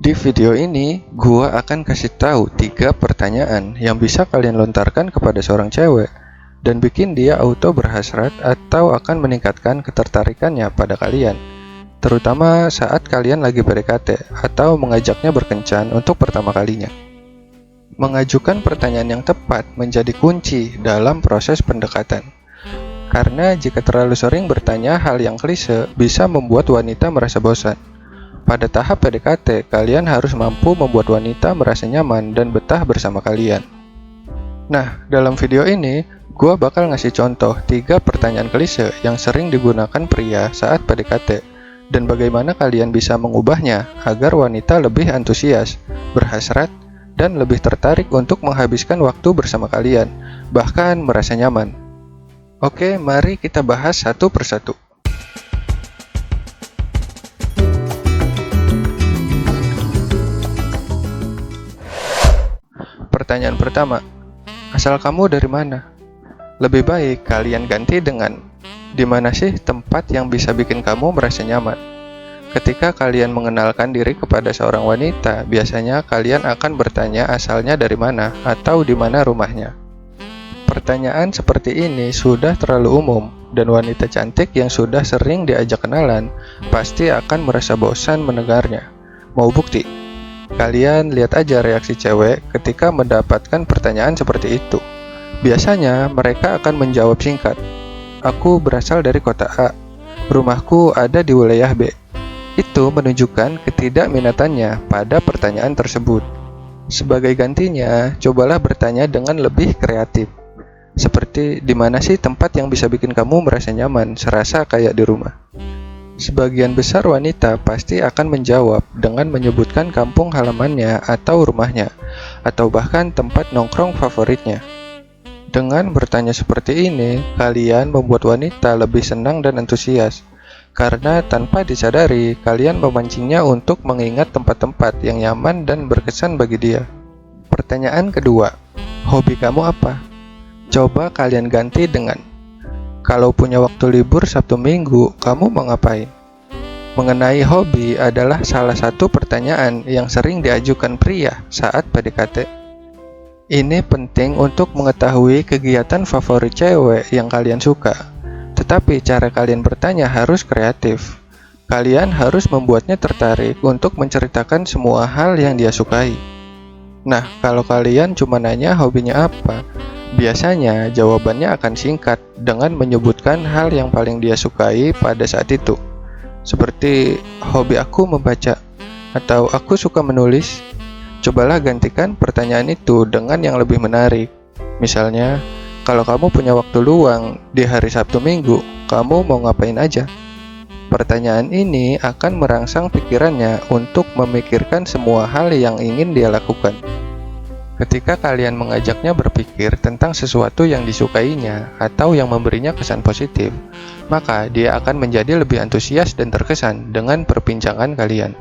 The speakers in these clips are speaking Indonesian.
Di video ini, gua akan kasih tahu 3 pertanyaan yang bisa kalian lontarkan kepada seorang cewek dan bikin dia auto berhasrat atau akan meningkatkan ketertarikannya pada kalian, terutama saat kalian lagi PDKT atau mengajaknya berkencan untuk pertama kalinya. Mengajukan pertanyaan yang tepat menjadi kunci dalam proses pendekatan. Karena jika terlalu sering bertanya hal yang klise bisa membuat wanita merasa bosan. Pada tahap PDKT, kalian harus mampu membuat wanita merasa nyaman dan betah bersama kalian. Nah, dalam video ini, gua bakal ngasih contoh 3 pertanyaan klise yang sering digunakan pria saat PDKT, dan bagaimana kalian bisa mengubahnya agar wanita lebih antusias, berhasrat, dan lebih tertarik untuk menghabiskan waktu bersama kalian, bahkan merasa nyaman. Oke, mari kita bahas satu persatu. Pertanyaan pertama, asal kamu dari mana? Lebih baik kalian ganti dengan, di mana sih tempat yang bisa bikin kamu merasa nyaman? Ketika kalian mengenalkan diri kepada seorang wanita, biasanya kalian akan bertanya asalnya dari mana atau di mana rumahnya. Pertanyaan seperti ini sudah terlalu umum, dan wanita cantik yang sudah sering diajak kenalan pasti akan merasa bosan mendengarnya. Mau bukti? Kalian lihat aja reaksi cewek ketika mendapatkan pertanyaan seperti itu. Biasanya mereka akan menjawab singkat, aku berasal dari kota A, rumahku ada di wilayah B. Itu menunjukkan ketidakminatannya pada pertanyaan tersebut. Sebagai gantinya, cobalah bertanya dengan lebih kreatif. Seperti, di mana sih tempat yang bisa bikin kamu merasa nyaman, serasa kayak di rumah? Sebagian besar wanita pasti akan menjawab dengan menyebutkan kampung halamannya atau rumahnya, atau bahkan tempat nongkrong favoritnya. Dengan bertanya seperti ini, kalian membuat wanita lebih senang dan antusias, karena tanpa disadari, kalian memancingnya untuk mengingat tempat-tempat yang nyaman dan berkesan bagi dia. Pertanyaan kedua, hobi kamu apa? Coba kalian ganti dengan, kalau punya waktu libur Sabtu Minggu, kamu mau ngapain? Mengenai hobi adalah salah satu pertanyaan yang sering diajukan pria saat PDKT. Ini penting untuk mengetahui kegiatan favorit cewek yang kalian suka. Tetapi cara kalian bertanya harus kreatif. Kalian harus membuatnya tertarik untuk menceritakan semua hal yang dia sukai. Nah, kalau kalian cuma nanya hobinya apa, biasanya jawabannya akan singkat dengan menyebutkan hal yang paling dia sukai pada saat itu. Seperti, hobi aku membaca, atau aku suka menulis. Cobalah gantikan pertanyaan itu dengan yang lebih menarik. Misalnya, kalau kamu punya waktu luang di hari Sabtu Minggu, kamu mau ngapain aja? Pertanyaan ini akan merangsang pikirannya untuk memikirkan semua hal yang ingin dia lakukan. Ketika kalian mengajaknya berpikir tentang sesuatu yang disukainya atau yang memberinya kesan positif, maka dia akan menjadi lebih antusias dan terkesan dengan perbincangan kalian.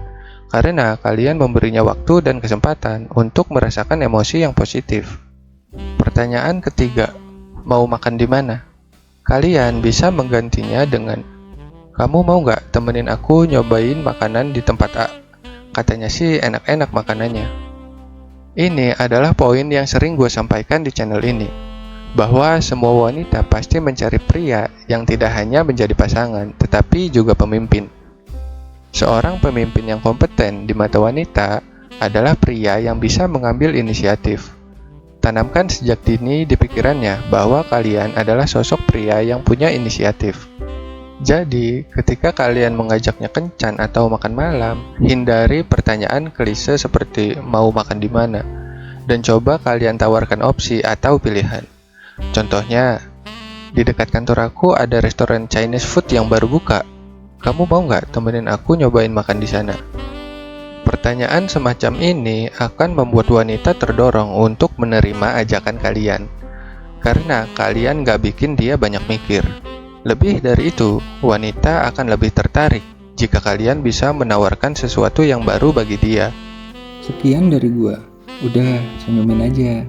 Karena kalian memberinya waktu dan kesempatan untuk merasakan emosi yang positif. Pertanyaan ketiga, mau makan di mana? Kalian bisa menggantinya dengan, kamu mau nggak temenin aku nyobain makanan di tempat A? Katanya sih enak-enak makanannya. Ini adalah poin yang sering gue sampaikan di channel ini, bahwa semua wanita pasti mencari pria yang tidak hanya menjadi pasangan, tetapi juga pemimpin. Seorang pemimpin yang kompeten di mata wanita adalah pria yang bisa mengambil inisiatif. Tanamkan sejak dini di pikirannya bahwa kalian adalah sosok pria yang punya inisiatif. Jadi, ketika kalian mengajaknya kencan atau makan malam, hindari pertanyaan klise seperti mau makan di mana, dan coba kalian tawarkan opsi atau pilihan. Contohnya, di dekat kantor aku ada restoran Chinese food yang baru buka. Kamu mau nggak temenin aku nyobain makan di sana? Pertanyaan semacam ini akan membuat wanita terdorong untuk menerima ajakan kalian, karena kalian nggak bikin dia banyak mikir. Lebih dari itu, wanita akan lebih tertarik jika kalian bisa menawarkan sesuatu yang baru bagi dia. Sekian dari gua. Udah, senyumin aja.